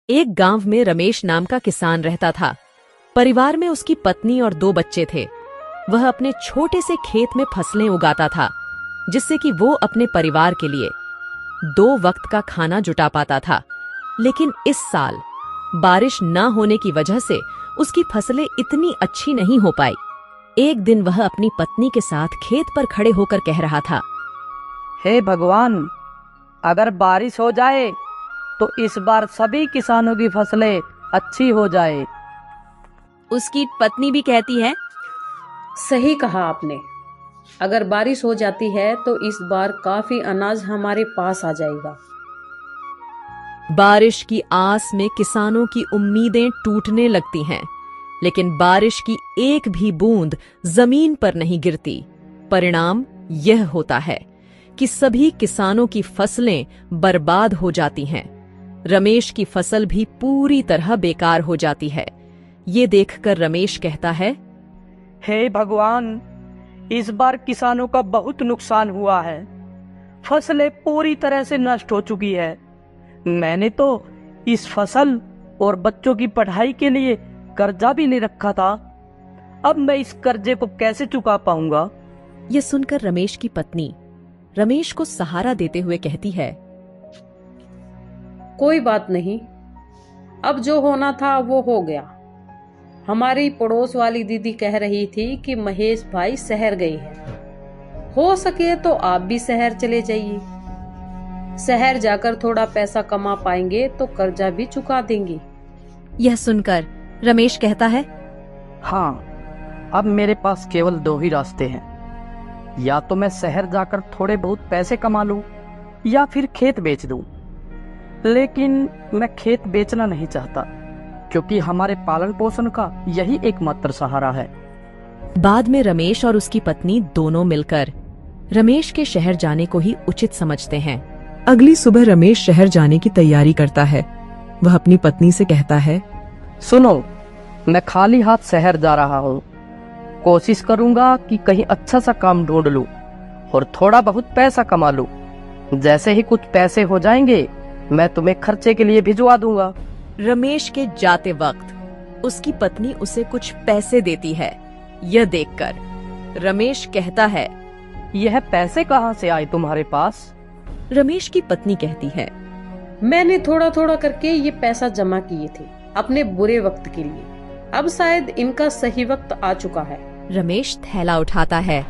एक गांव में रमेश नाम का किसान रहता था। परिवार में उसकी पत्नी और 2 बच्चे थे। वह अपने छोटे से खेत में फसलें उगाता था, जिससे कि वो अपने परिवार के लिए 2 वक्त का खाना जुटा पाता था। लेकिन इस साल बारिश न होने की वजह से उसकी फसलें इतनी अच्छी नहीं हो पाई। एक दिन वह अपनी पत्नी के साथ खेत पर खड़े होकर कह रहा था, हे भगवान, अगर बारिश हो जाए तो इस बार सभी किसानों की फसलें अच्छी हो जाए। उसकी पत्नी भी कहती है, सही कहा आपने। अगर बारिश हो जाती है तो इस बार काफी अनाज हमारे पास आ जाएगा। बारिश की आस में किसानों की उम्मीदें टूटने लगती हैं, लेकिन बारिश की एक भी बूंद जमीन पर नहीं गिरती। परिणाम यह होता है कि सभी किसानों की फसलें बर्बाद हो जाती हैं। रमेश की फसल भी पूरी तरह बेकार हो जाती है। ये देखकर रमेश कहता है, हे भगवान, इस बार किसानों का बहुत नुकसान हुआ है। फसलें पूरी तरह से नष्ट हो चुकी है। मैंने तो इस फसल और बच्चों की पढ़ाई के लिए कर्जा भी नहीं रखा था। अब मैं इस कर्जे को कैसे चुका पाऊंगा? यह सुनकर रमेश की पत्नी रमेश को सहारा देते हुए कहती है, कोई बात नहीं, अब जो होना था वो हो गया। हमारी पड़ोस वाली दीदी कह रही थी कि महेश भाई शहर गए हैं। हो सके तो आप भी शहर चले जाइए। शहर जाकर थोड़ा पैसा कमा पाएंगे तो कर्जा भी चुका देंगे। यह सुनकर रमेश कहता है, हाँ, अब मेरे पास केवल 2 ही रास्ते हैं। या तो मैं शहर जाकर थोड़े बहुत पैसे कमा लूं या फिर खेत बेच दूं। लेकिन मैं खेत बेचना नहीं चाहता, क्योंकि हमारे पालन पोषण का यही एकमात्र सहारा है। बाद में रमेश और उसकी पत्नी दोनों मिलकर रमेश के शहर जाने को ही उचित समझते हैं। अगली सुबह रमेश शहर जाने की तैयारी करता है। वह अपनी पत्नी से कहता है, सुनो, मैं खाली हाथ शहर जा रहा हूँ। कोशिश करूंगा कि कहीं अच्छा सा काम ढूंढ लूं और थोड़ा बहुत पैसा कमा लूं। जैसे ही कुछ पैसे हो जाएंगे मैं तुम्हें खर्चे के लिए भिजवा दूंगा। रमेश के जाते वक्त उसकी पत्नी उसे कुछ पैसे देती है। यह देखकर रमेश कहता है, यह पैसे कहाँ से आए तुम्हारे पास? रमेश की पत्नी कहती है, मैंने थोड़ा थोड़ा करके ये पैसा जमा किए थे अपने बुरे वक्त के लिए। अब शायद इनका सही वक्त आ चुका है। रमेश थैला उठाता है,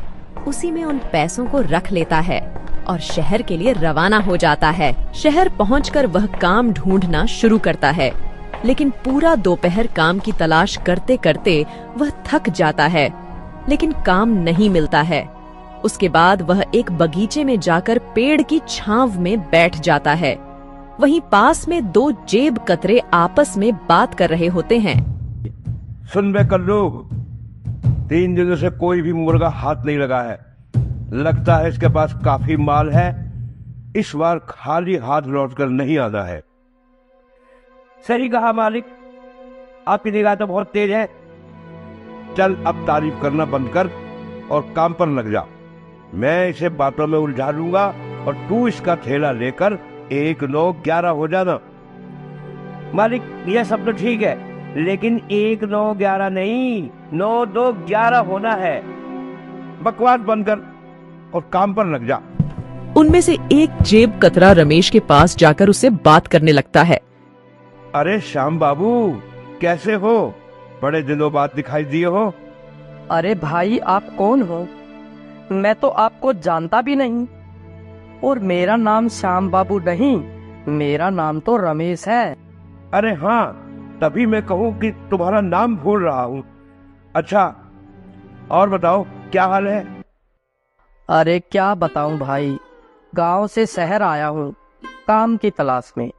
उसी में उन पैसों को रख लेता है और शहर के लिए रवाना हो जाता है। शहर पहुंचकर वह काम ढूंढना शुरू करता है, लेकिन पूरा दोपहर काम की तलाश करते करते वह थक जाता है, लेकिन काम नहीं मिलता है। उसके बाद वह एक बगीचे में जाकर पेड़ की छांव में बैठ जाता है। वहीं पास में 2 जेब कतरे आपस में बात कर रहे होते हैं। सुन बे कल्लू, 3 दिनों से कोई भी मुर्गा हाथ नहीं लगा है। लगता है इसके पास काफी माल है। इस बार खाली हाथ लौटकर नहीं आना है। सही कहा मालिक, आपकी निगाह तो बहुत तेज है। चल अब तारीफ करना बंद कर और काम पर लग जा। मैं इसे बातों में उलझा लूंगा और तू इसका थैला लेकर 1, 9, 11 हो जाना। मालिक, यह सब तो ठीक है, लेकिन 1, 9, 11 नहीं, 9, 2, 11 होना है। बकवास बंद कर और काम पर लग जा। उनमें से एक जेब कतरा रमेश के पास जाकर उससे बात करने लगता है। अरे श्याम बाबू, कैसे हो? बड़े दिनों बाद दिखाई दिए हो। अरे भाई, आप कौन हो? मैं तो आपको जानता भी नहीं। और मेरा नाम श्याम बाबू नहीं, मेरा नाम तो रमेश है। अरे हाँ, तभी मैं कहूँ कि तुम्हारा नाम भूल रहा हूँ। अच्छा, और बताओ क्या हाल है? अरे क्या बताऊं भाई, गांव से शहर आया हूँ काम की तलाश में,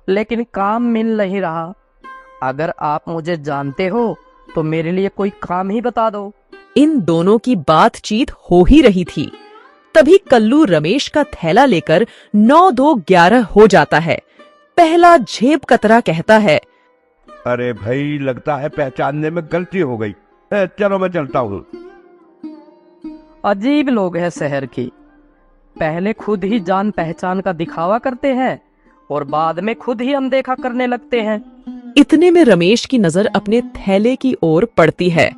लेकिन काम मिल नहीं रहा। अगर आप मुझे जानते हो तो मेरे लिए कोई काम ही बता दो। इन दोनों की बातचीत हो ही रही थी, तभी कल्लू रमेश का थैला लेकर 9, 2, 11 हो जाता है। पहला जेब कतरा कहता है, अरे भाई, लगता है पहचानने में गलती हो गई। चलो मैं चलता हूँ। अजीब लोग हैं शहर की। पहले खुद ही जान पहचान का दिखावा करते हैं और बाद में खुद ही अनदेखा करने लगते हैं। इतने में रमेश की नजर अपने थैले की ओर पड़ती है,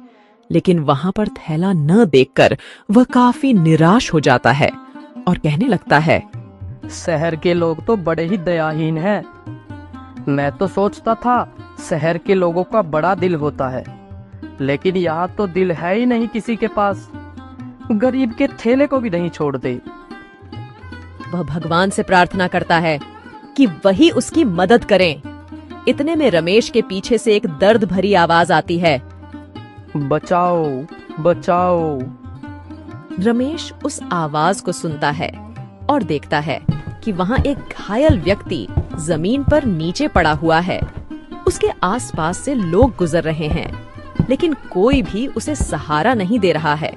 लेकिन वहां पर थैला न देखकर वह काफी निराश हो जाता है और कहने लगता है, शहर के लोग तो बड़े ही दयाहीन हैं। मैं तो सोचता था शहर के लोगों का बड़ा दिल होता है, लेकिन यहाँ तो दिल है ही नहीं किसी के पास। गरीब के थैले को भी नहीं छोड़ते। वह भगवान से प्रार्थना करता है कि वही उसकी मदद करें। इतने में रमेश के पीछे से एक दर्द भरी आवाज आती है, बचाओ बचाओ। रमेश उस आवाज को सुनता है और देखता है कि वहां एक घायल व्यक्ति जमीन पर नीचे पड़ा हुआ है। उसके आसपास से लोग गुजर रहे हैं, लेकिन कोई भी उसे सहारा नहीं दे रहा है।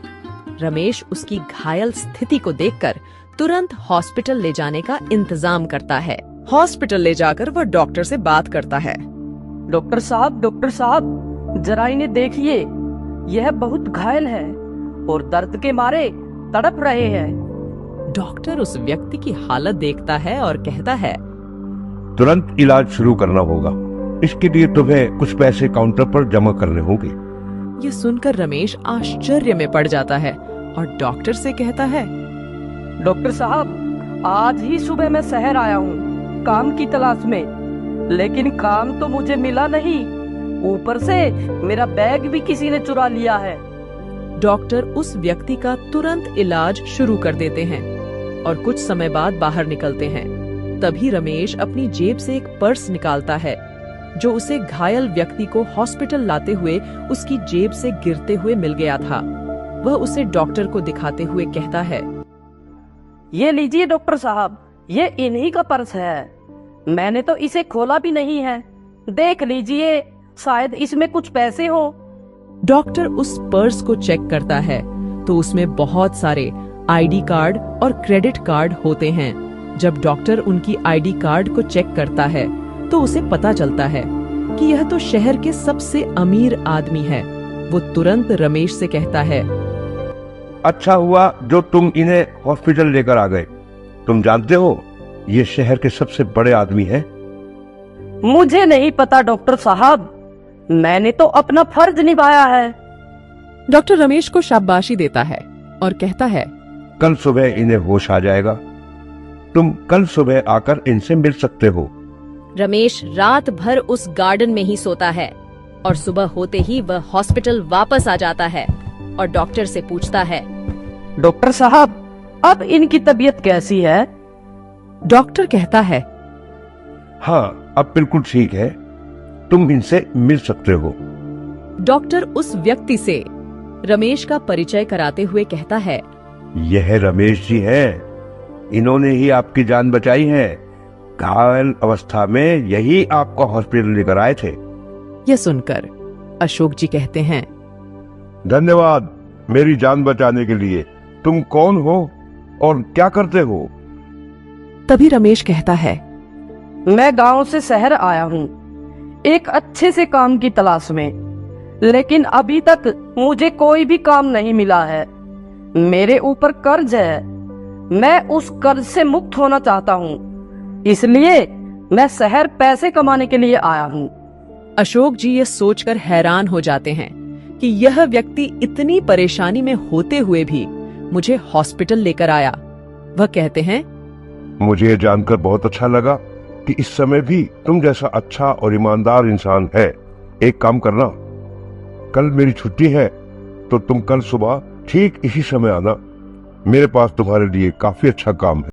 रमेश उसकी घायल स्थिति को देखकर तुरंत हॉस्पिटल ले जाने का इंतजाम करता है। हॉस्पिटल ले जाकर वह डॉक्टर से बात करता है। डॉक्टर साहब, जरा इन्हें देखिए। यह बहुत घायल है और दर्द के मारे तड़प रहे हैं। डॉक्टर उस व्यक्ति की हालत देखता है और कहता है, तुरंत इलाज शुरू करना होगा। इसके लिए तुम्हें कुछ पैसे काउंटर पर जमा करने होंगे। ये सुनकर रमेश आश्चर्य में पड़ जाता है और डॉक्टर से कहता है, डॉक्टर साहब, आज ही सुबह मैं शहर आया हूँ काम की तलाश में, लेकिन काम तो मुझे मिला नहीं। ऊपर से मेरा बैग भी किसी ने चुरा लिया है। डॉक्टर उस व्यक्ति का तुरंत इलाज शुरू कर देते हैं और कुछ समय बाद बाहर निकलते हैं। तभी रमेश अपनी जेब से एक पर्स निकालता है जो उसे घायल व्यक्ति को हॉस्पिटल लाते हुए उसकी जेब से गिरते हुए मिल गया था। वह उसे डॉक्टर को दिखाते हुए कहता है, ये लीजिए डॉक्टर साहब, ये इन्हीं का पर्स है। मैंने तो इसे खोला भी नहीं है। देख लीजिए, शायद इसमें कुछ पैसे हो। डॉक्टर उस पर्स को चेक करता है तो उसमें बहुत सारे आईडी कार्ड और क्रेडिट कार्ड होते हैं। जब डॉक्टर उनकी आईडी कार्ड को चेक करता है तो उसे पता चलता है कि यह तो शहर के सबसे अमीर आदमी है। वो तुरंत रमेश से कहता है, अच्छा हुआ जो तुम इन्हें हॉस्पिटल लेकर आ गए। तुम जानते हो ये शहर के सबसे बड़े आदमी हैं। मुझे नहीं पता डॉक्टर साहब, मैंने तो अपना फर्ज निभाया है। डॉक्टर रमेश को शाबाशी देता है और कहता है, कल सुबह इन्हें होश आ जाएगा। तुम कल सुबह आकर इनसे मिल सकते हो। रमेश रात भर उस गार्डन में ही सोता है और सुबह होते ही वह हॉस्पिटल वापस आ जाता है और डॉक्टर से पूछता है, डॉक्टर साहब, अब इनकी तबीयत कैसी है? डॉक्टर कहता है, हाँ, अब बिल्कुल ठीक है। तुम इनसे मिल सकते हो। डॉक्टर उस व्यक्ति से रमेश का परिचय कराते हुए कहता है, यह रमेश जी हैं। इन्होंने ही आपकी जान बचाई है। घायल अवस्था में यही आपको हॉस्पिटल लेकर आए थे। यह सुनकर अशोक जी कहते हैं, धन्यवाद मेरी जान बचाने के लिए। तुम कौन हो और क्या करते हो? तभी रमेश कहता है, मैं गांव से शहर आया हूँ एक अच्छे से काम की तलाश में, लेकिन अभी तक मुझे कोई भी काम नहीं मिला है। मेरे ऊपर कर्ज है। मैं उस कर्ज से मुक्त होना चाहता हूँ, इसलिए मैं शहर पैसे कमाने के लिए आया हूँ। अशोक जी ये सोचकर हैरान हो जाते हैं कि यह व्यक्ति इतनी परेशानी में होते हुए भी मुझे हॉस्पिटल लेकर आया। वह कहते हैं, मुझे ये जानकर बहुत अच्छा लगा कि इस समय भी तुम जैसा अच्छा और ईमानदार इंसान है। एक काम करना, कल मेरी छुट्टी है तो तुम कल सुबह ठीक इसी समय आना। मेरे पास तुम्हारे लिए काफी अच्छा काम है।